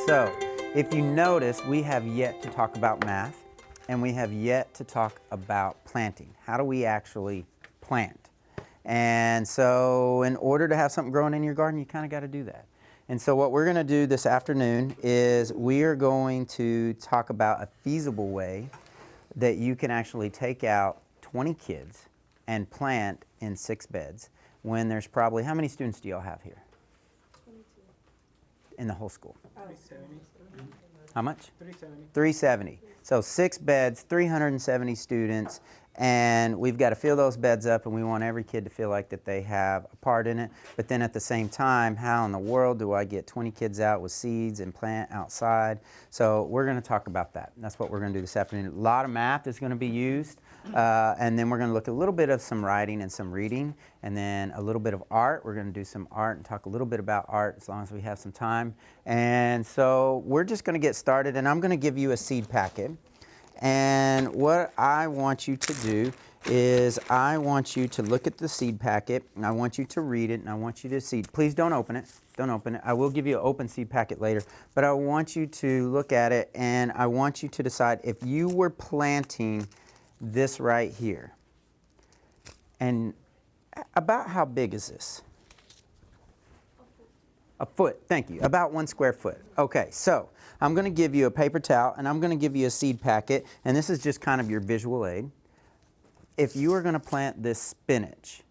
So, if you notice, we have yet to talk about math, and we have yet to talk about planting. How do we actually plant? And so, in order to have something growing in your garden, you kind of got to do that. And so what we're going to do this afternoon is we are going to talk about a feasible way that you can actually take out 20 kids and plant in 6 beds when there's probably, how many students do y'all have here? 22. In the whole school? 370. How much? 370. 370. So 6 beds, 370 students, and we've got to fill those beds up, and we want every kid to feel like that they have a part in it. But then at the same time, how in the world do I get 20 kids out with seeds and plant outside? So we're going to talk about that. That's what we're going to do this afternoon. A lot of math is going to be used, and then we're going to look at a little bit of some writing and some reading, and then a little bit of art. We're going to do some art and talk a little bit about art as long as we have some time. And so we're just going to get started, and I'm going to give you a seed packet. And what I want you to do is I want you to look at the seed packet, and I want you to read it, and I want you to see. Please don't open it. Don't open it. I will give you an open seed packet later, but I want you to look at it, and I want you to decide if you were planting this right here. And about how big is this? A foot, thank you, about 1 square foot. Okay, so I'm going to give you a paper towel, and I'm going to give you a seed packet, and this is just kind of your visual aid. If you were going to plant this spinach,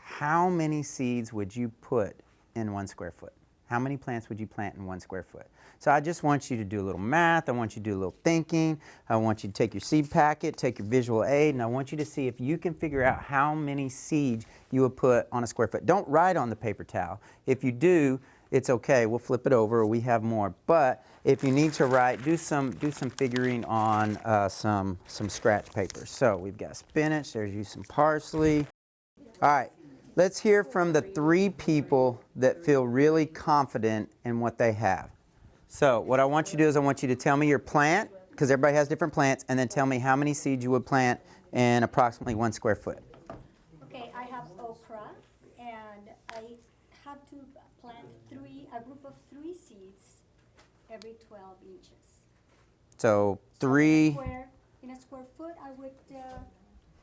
how many seeds would you put in 1 square foot? How many plants would you plant in 1 square foot? So I just want you to do a little math. I want you to do a little thinking. I want you to take your seed packet, take your visual aid, and I want you to see if you can figure out how many seeds you would put on a square foot. Don't write on the paper towel. If you do, it's okay. We'll flip it over, or we have more. But if you need to write, do some figuring on some scratch paper. So we've got spinach. There's you some parsley. All right. Let's hear from the 3 people that feel really confident in what they have. So what I want you to do is I want you to tell me your plant, because everybody has different plants, and then tell me how many seeds you would plant in approximately 1 square foot. Okay, I have okra, and I have to plant a group of 3 seeds every 12 inches. So 3. In a square foot, I would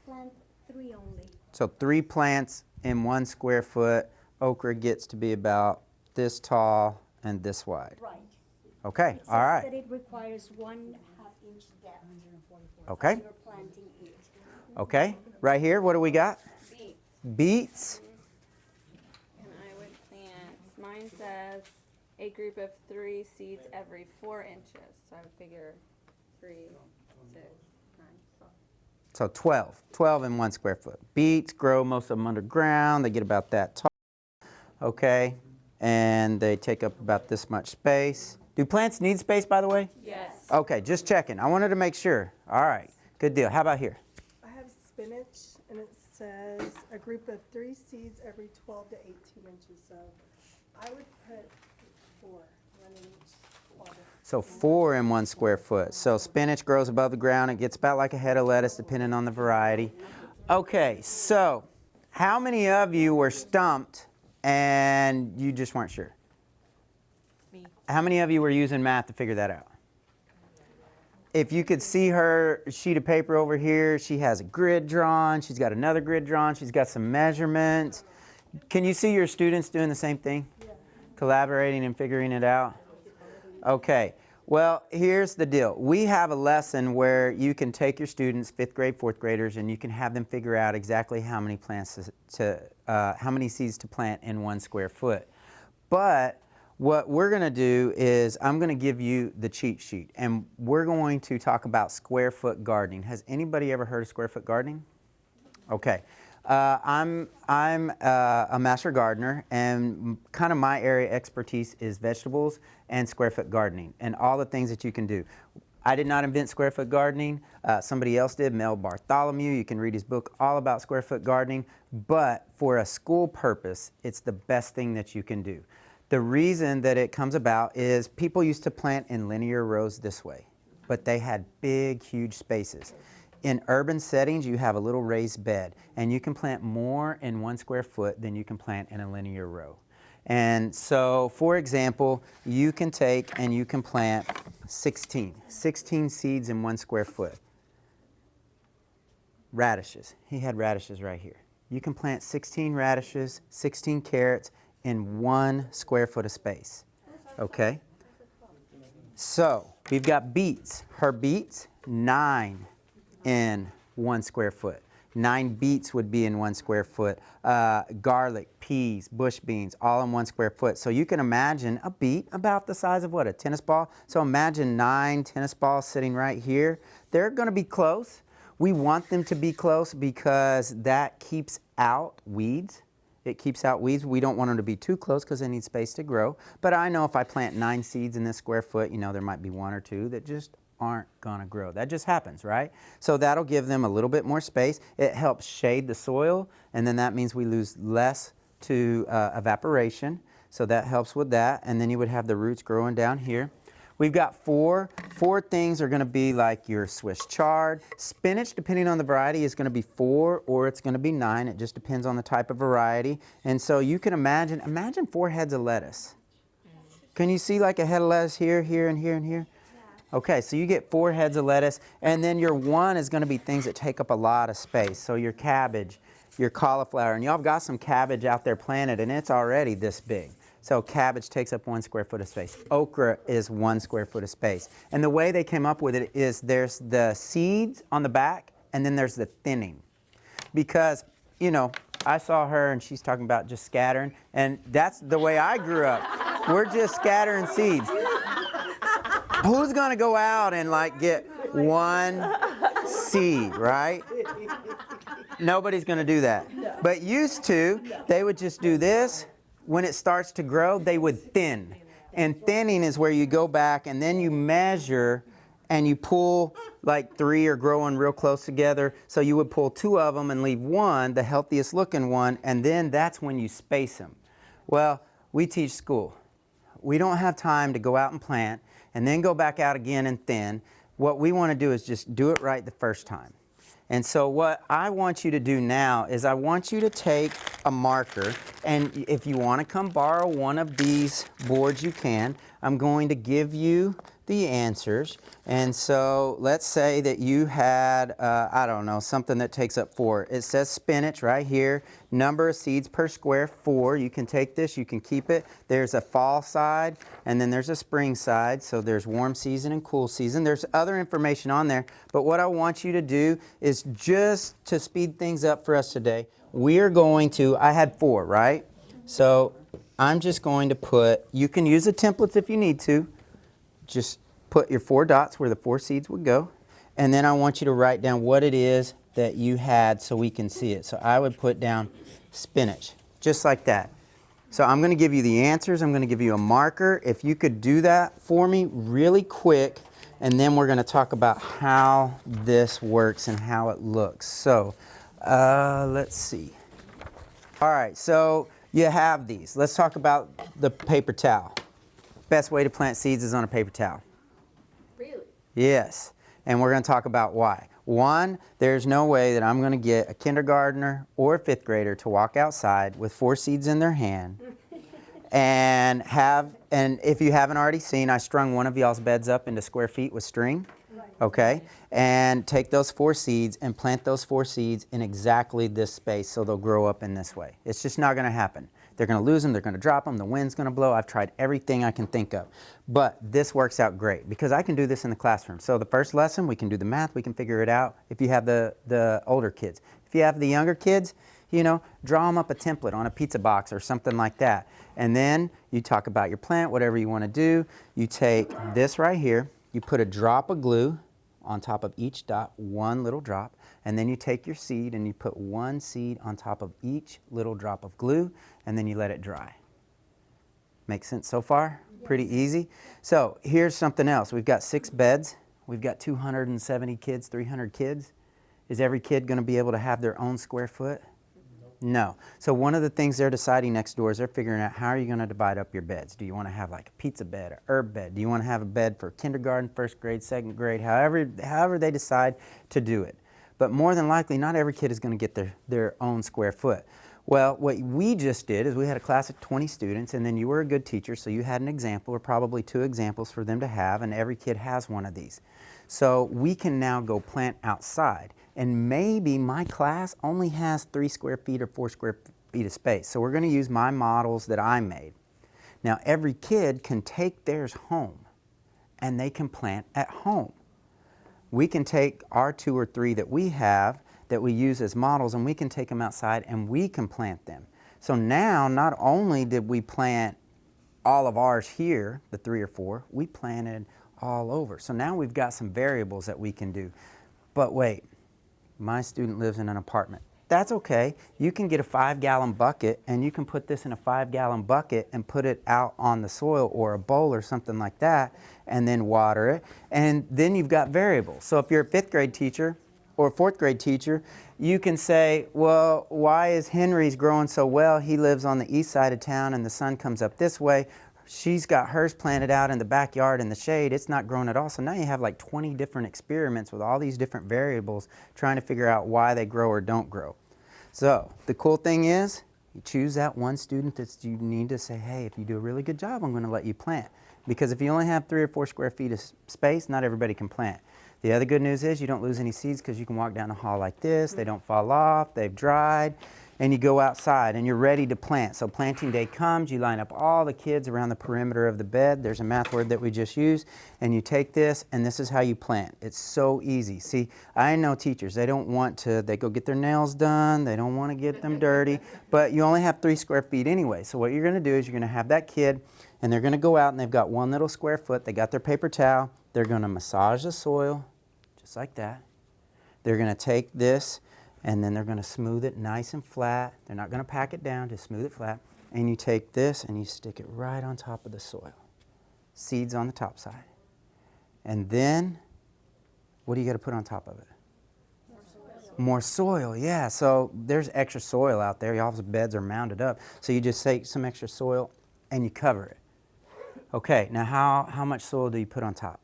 plant 3 only. So 3 plants in 1 square foot. Okra gets to be about this tall and this wide. Right. Okay, It says all right. that it requires 1/2 inch depth. Okay, You're planting it. okay. Right here, what do we got? Beets. Beets. And I would plant, mine says a group of 3 seeds every 4 inches. So I would figure 3, 6, 9, 12. So 12 in 1 square foot. Beets grow most of them underground. They get about that tall. Okay, and they take up about this much space. Do plants need space, by the way? Yes. Okay, just checking. I wanted to make sure. All right, good deal. How about here? I have spinach, and it says a group of 3 seeds every 12 to 18 inches. So I would put 4, 1 in each quadrant. So 4 in 1 square foot. So spinach grows above the ground. It gets about like a head of lettuce, depending on the variety. Okay, so how many of you were stumped and you just weren't sure? Me. How many of you were using math to figure that out? If you could see her sheet of paper over here, she has a grid drawn. She's got another grid drawn. She's got some measurements. Can you see your students doing the same thing? Yeah. Collaborating and figuring it out? Okay. Well, here's the deal. We have a lesson where you can take your students, 5th grade, 4th graders, and you can have them figure out exactly how many plants how many seeds to plant in 1 square foot. But what we're going to do is I'm going to give you the cheat sheet, and we're going to talk about square foot gardening. Has anybody ever heard of square foot gardening? Okay. I'm a master gardener, and kind of my area of expertise is vegetables and square foot gardening and all the things that you can do. I did not invent square foot gardening. Somebody else did, Mel Bartholomew. You can read his book all about square foot gardening. But for a school purpose, it's the best thing that you can do. The reason that it comes about is people used to plant in linear rows this way, but they had big, huge spaces. In urban settings, you have a little raised bed, and you can plant more in 1 square foot than you can plant in a linear row. And so, for example, you can take and you can plant 16 seeds in 1 square foot. Radishes. He had radishes right here. You can plant 16 radishes, 16 carrots in 1 square foot of space. Okay? So, we've got beets. Her beets, 9 in 1 square foot. 9 beets would be in 1 square foot. Garlic, peas, bush beans, all in 1 square foot. So you can imagine a beet about the size of what, a tennis ball? So imagine 9 tennis balls sitting right here. They're going to be close. We want them to be close because that keeps out weeds. It keeps out weeds. We don't want them to be too close because they need space to grow. But I know if I plant 9 seeds in this square foot, you know, there might be 1 or 2 that just aren't going to grow. That just happens, right? So that'll give them a little bit more space. It helps shade the soil, and then that means we lose less to evaporation. So that helps with that. And then you would have the roots growing down here. We've got four things are going to be like your Swiss chard. Spinach, depending on the variety, is going to be 4 or it's going to be 9. It just depends on the type of variety. And so you can imagine 4 heads of lettuce. Can you see like a head of lettuce here, here, and here, and here? Okay, so you get 4 heads of lettuce, and then your 1 is going to be things that take up a lot of space. So your cabbage, your cauliflower, and y'all have got some cabbage out there planted, and it's already this big. So cabbage takes up 1 square foot of space. Okra is 1 square foot of space. And the way they came up with it is there's the seeds on the back, and then there's the thinning. Because, you know, I saw her, and she's talking about just scattering, and that's the way I grew up. We're just scattering seeds. Who's going to go out and like get 1 seed, right? Nobody's going to do that. But used to, they would just do this. When it starts to grow, they would thin. And thinning is where you go back and then you measure and you pull like 3 are growing real close together. So you would pull 2 of them and leave 1, the healthiest looking one, and then that's when you space them. Well, we teach school. We don't have time to go out and plant and then go back out again and thin. What we want to do is just do it right the first time. And so what I want you to do now is I want you to take a marker, and if you want to come borrow one of these boards, you can. I'm going to give you the answers. And so let's say that you had, I don't know, something that takes up 4. It says spinach right here. Number of seeds per square, 4. You can take this, you can keep it. There's a fall side, and then there's a spring side. So there's warm season and cool season. There's other information on there. But what I want you to do is just to speed things up for us today, we are going to, I had 4, right? So I'm just going to put, you can use the templates if you need to. Just put your 4 dots where the 4 seeds would go. And then I want you to write down what it is that you had so we can see it. So I would put down spinach, just like that. So I'm going to give you the answers. I'm going to give you a marker. If you could do that for me really quick, and then we're going to talk about how this works and how it looks. So let's see. All right, so you have these. Let's talk about the paper towel. Best way to plant seeds is on a paper towel. Really? Yes, and we're going to talk about why. 1, there's no way that I'm going to get a kindergartner or a 5th grader to walk outside with 4 seeds in their hand and if you haven't already seen, I strung one of y'all's beds up into square feet with string. Okay, and take those 4 seeds and plant those 4 seeds in exactly this space so they'll grow up in this way. It's just not going to happen. They're going to lose them, they're going to drop them, the wind's going to blow. I've tried everything I can think of. But this works out great because I can do this in the classroom. So the first lesson, we can do the math, we can figure it out if you have the older kids. If you have the younger kids, you know, draw them up a template on a pizza box or something like that. And then you talk about your plant, whatever you want to do. You take this right here, you put a drop of glue on top of each dot, 1 little drop, and then you take your seed and you put 1 seed on top of each little drop of glue, and then you let it dry. Make sense so far? Yes. Pretty easy. So here's something else. We've got 6 beds. We've got 270 kids, 300 kids. Is every kid going to be able to have their own square foot? No. So one of the things they're deciding next door is they're figuring out how are you going to divide up your beds. Do you want to have like a pizza bed, a herb bed? Do you want to have a bed for kindergarten, 1st grade, 2nd grade, however they decide to do it. But more than likely, not every kid is going to get their own square foot. Well, what we just did is we had a class of 20 students, and then you were a good teacher, so you had an example or probably 2 examples for them to have, and every kid has one of these. So we can now go plant outside, and maybe my class only has 3 square feet or 4 square feet of space. So we're going to use my models that I made. Now every kid can take theirs home, and they can plant at home. We can take our 2 or 3 that we have that we use as models, and we can take them outside and we can plant them. So now not only did we plant all of ours here, the 3 or 4, we planted all over. So now we've got some variables that we can do. But wait, my student lives in an apartment. That's okay. You can get a 5-gallon bucket, and you can put this in a 5-gallon bucket and put it out on the soil or a bowl or something like that, and then water it. And then you've got variables. So if you're a 5th grade teacher or a 4th grade teacher, you can say, well, why is Henry's growing so well? He lives on the east side of town and the sun comes up this way. She's got hers planted out in the backyard in the shade. It's not growing at all. So now you have like 20 different experiments with all these different variables trying to figure out why they grow or don't grow. So the cool thing is, you choose that one student that you need to say, hey, if you do a really good job, I'm going to let you plant. Because if you only have 3 or 4 square feet of space, not everybody can plant. The other good news is you don't lose any seeds because you can walk down the hall like this. They don't fall off. They've dried. And you go outside and you're ready to plant. So planting day comes. You line up all the kids around the perimeter of the bed. There's a math word that we just used. And you take this, and this is how you plant. It's so easy. See, I know teachers. They don't want to. They go get their nails done. They don't want to get them dirty. But you only have 3 square feet anyway. So what you're going to do is you're going to have that kid, and they're going to go out, and they've got 1 little square foot. They got their paper towel. They're going to massage the soil. Just like that. They're going to take this, and then they're going to smooth it nice and flat. They're not going to pack it down, just smooth it flat. And you take this and you stick it right on top of the soil. Seeds on the top side. And then, what do you got to put on top of it? More soil, yeah. So there's extra soil out there. Y'all's beds are mounded up. So you just take some extra soil and you cover it. Okay, now how much soil do you put on top?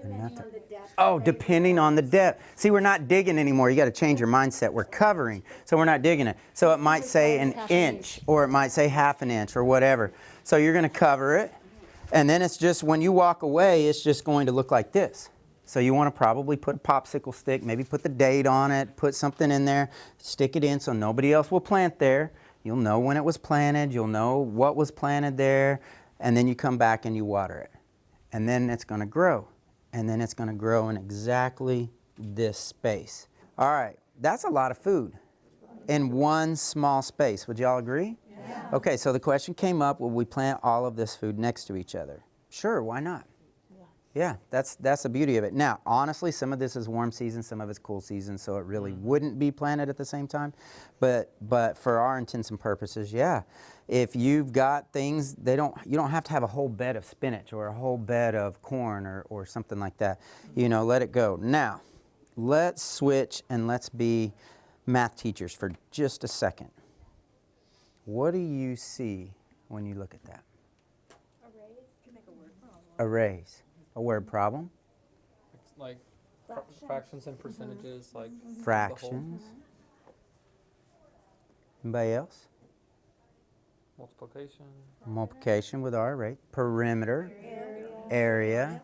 Well, depending on the depth. Oh, depending on the depth. See, we're not digging anymore. You got to change your mindset. We're covering, so we're not digging it. So it might say an inch, or it might say ½ an inch, or whatever. So you're going to cover it, and then it's just, when you walk away, it's just going to look like this. So you want to probably put a popsicle stick, maybe put the date on it, put something in there, stick it in so nobody else will plant there. You'll know when it was planted. You'll know what was planted there, and then you come back and you water it. And then it's going to grow. And then it's going to grow in exactly this space. All right, that's a lot of food in one small space. Would y'all agree? Yeah. Okay, so the question came up, will we plant all of this food next to each other? Sure, why not? Yeah, that's the beauty of it. Now, honestly, some of this is warm season, some of it's cool season, so it really wouldn't be planted at the same time. But for our intents and purposes, yeah. If you've got things, you don't have to have a whole bed of spinach or a whole bed of corn or something like that. You know, let it go. Now, let's switch and let's be math teachers for just a second. What do you see when you look at that? Arrays. A word problem? It's like fractions and percentages, like Fractions. Anybody else? multiplication. Multiplication with our array. Perimeter. Area.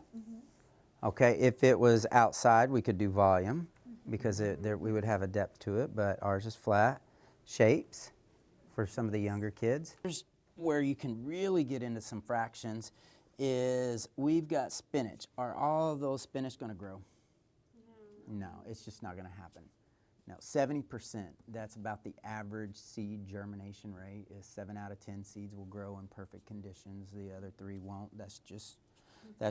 Okay, if it was outside, we could do volume because we would have a depth to it, but ours is flat. Shapes for some of the younger kids. Here's where you can really get into some fractions is we've got spinach. Are all of those spinach going to grow? No, it's just not going to happen. No, 70%, that's about the average seed germination rate, is 7 out of 10 seeds will grow in perfect conditions. The other 3 won't. That's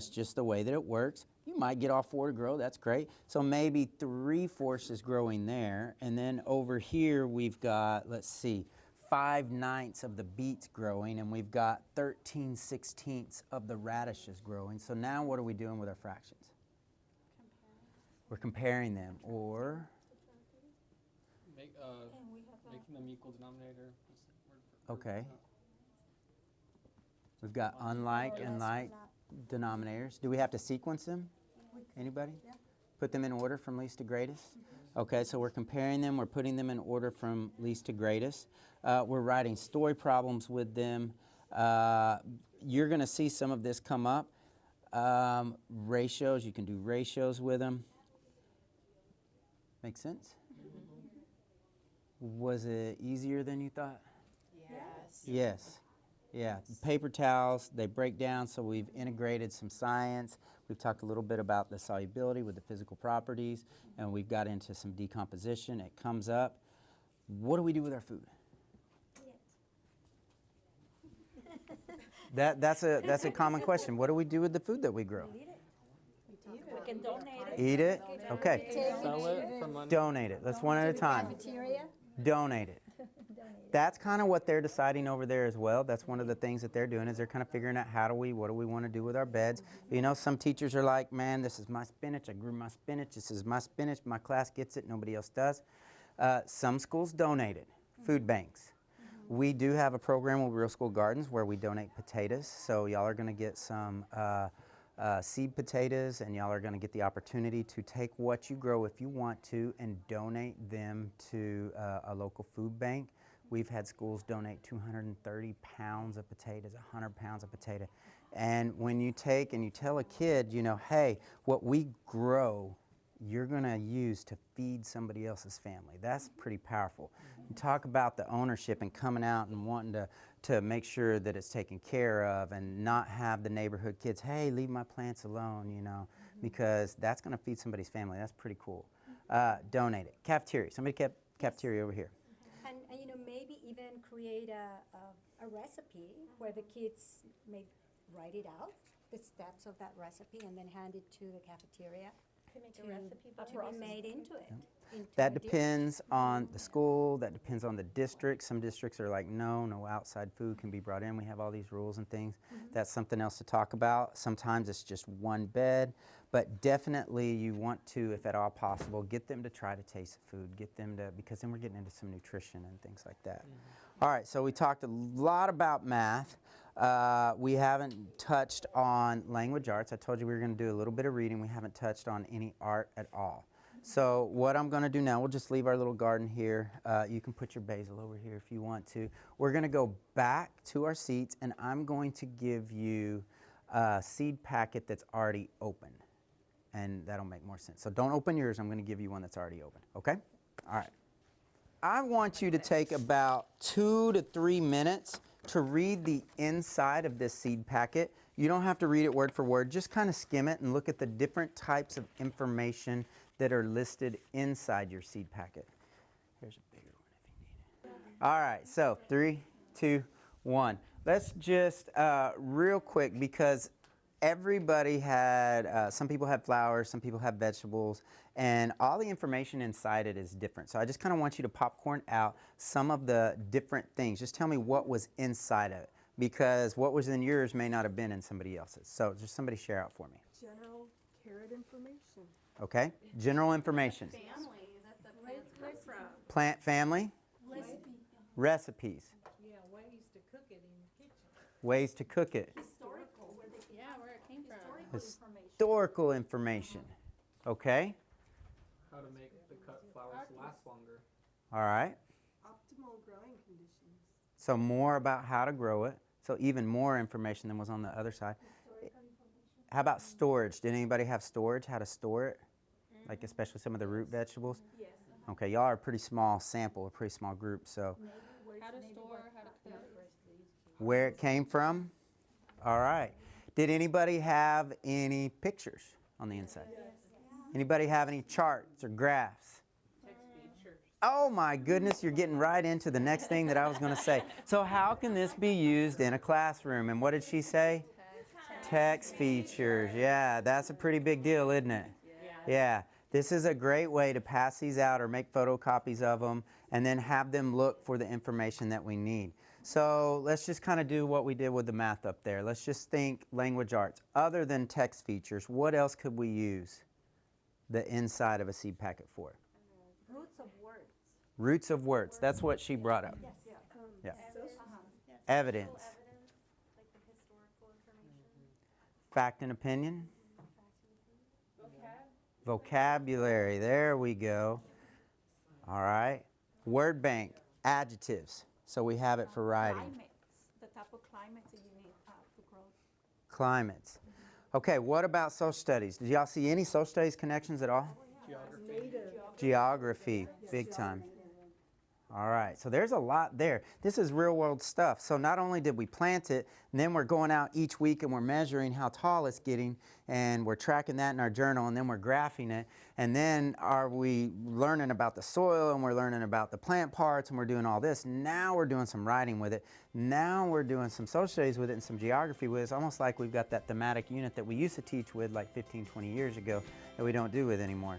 just the way that it works. You might get all 4 to grow. That's great. So maybe 3/4 is growing there. And then over here we've got, let's see, 5/9 of the beets growing, and we've got 13/16 of the radishes growing. So now what are we doing with our fractions? We're comparing them, or Making them equal denominator. okay. We've got unlike and like denominators. Do we have to sequence them? Anybody? Put them in order from least to greatest? Okay, so we're comparing them, we're putting them in order from least to greatest. We're writing story problems with them. You're going to see some of this come up. Ratios, you can do ratios with them. Make sense? Was it easier than you thought? Yes. Yes. Yeah. Paper towels, they break down, so we've integrated some science. We've talked a little bit about the solubility with the physical properties, and we've got into some decomposition. It comes up. What do we do with our food? That's a common question. What do we do with the food that we grow? Eat it. We can donate it. Eat it? Okay. Sell it for money. Donate it. Let's one at a time. Cafeteria. Donate it. That's kind of what they're deciding over there as well. That's one of the things that they're doing is they're kind of figuring out what do we want to do with our beds. You know, some teachers are like, man, this is my spinach. I grew my spinach. This is my spinach. My class gets it. Nobody else does. Some schools donate it. Food banks. We do have a program with Real School Gardens where we donate potatoes. So y'all are going to get some seed potatoes, and y'all are going to get the opportunity to take what you grow if you want to and donate them to a local food bank. We've had schools donate 230 pounds of potatoes, 100 pounds of potato. And when you take and you tell a kid, you know, hey, what we grow, you're going to use to feed somebody else's family. That's pretty powerful. You talk about the ownership and coming out and wanting to make sure that it's taken care of and not have the neighborhood kids, hey, leave my plants alone, you know, because that's going to feed somebody's family. That's pretty cool. Donate it. Cafeteria. Somebody kept cafeteria over here. And you know, maybe even create a recipe where the kids may write it out, the steps of that recipe, and then hand it to the cafeteria to be made into it. into That a dish. depends on the school. That depends on the district. Some districts are like, no outside food can be brought in. We have all these rules and things. That's something else to talk about. Sometimes it's just one bed. But definitely you want to, if at all possible, get them to try to taste the food. Get them to, because then we're getting into some nutrition and things like that. All right, so we talked a lot about math. We haven't touched on language arts. I told you we were going to do a little bit of reading. We haven't touched on any art at all. So what I'm going to do now, we'll just leave our little garden here. You can put your basil over here if you want to. We're going to go back to our seats, and I'm going to give you a seed packet that's already open. And that'll make more sense. So don't open yours. I'm going to give you one that's already open. Okay? All right. I want you to take about 2 to 3 minutes to read the inside of this seed packet. You don't have to read it word for word. Just kind of skim it and look at the different types of information that are listed inside your seed packet. Here's a bigger one if you need it. All right, so 3, 2, 1. Let's just real quick, because everybody had, some people had flowers, some people had vegetables, and all the information inside it is different. So I just kind of want you to popcorn out some of the different things. Just tell me what was inside of it, because what was in yours may not have been in somebody else's. So just somebody share out for me. General carrot information. Okay? General information. Family that the plants come from. Plant family. Recipes. Yeah, ways to cook it in the kitchen. Ways to cook it. Yeah, where it came from. Historical information. Okay? How to make the cut flowers last longer. All right. Optimal growing conditions. So more about how to grow it. So even more information than was on the other side. How about storage? Did anybody have storage? How to store it? Like especially some of the root vegetables? Yes. Okay, y'all are a pretty small sample, a pretty small group. So How to store, how to cook. where it came from? All right. Did anybody have any pictures on the inside? Anybody have any charts or graphs? Oh my goodness, you're getting right into the next thing that I was going to say. So how can this be used in a classroom? And what did she say? Text features. Yeah, that's a pretty big deal, isn't it? Yeah. This is a great way to pass these out or make photocopies of them and then have them look for the information that we need. So let's just kind of do what we did with the math up there. Let's just think language arts. Other than text features, what else could we use the inside of a seed packet for? Roots of words. Roots of words. That's what she brought up. Yeah. Evidence. Like the historical information. Fact and opinion. Vocabulary. There we go. All right. Word bank, adjectives. So we have it for writing. Climates, the type of climates that you need to grow. Climates. Okay, what about social studies? Did y'all see any social studies connections at all? Geography, big time. All right, so there's a lot there. This is real world stuff. So not only did we plant it, and then we're going out each week and we're measuring how tall it's getting, and we're tracking that in our journal, and then we're graphing it, and then are we learning about the soil, and we're learning about the plant parts, and we're doing all this. Now we're doing some writing with it. Now we're doing some social studies with it and some geography with it. It's almost like we've got that thematic unit that we used to teach with like 15, 20 years ago that we don't do with anymore.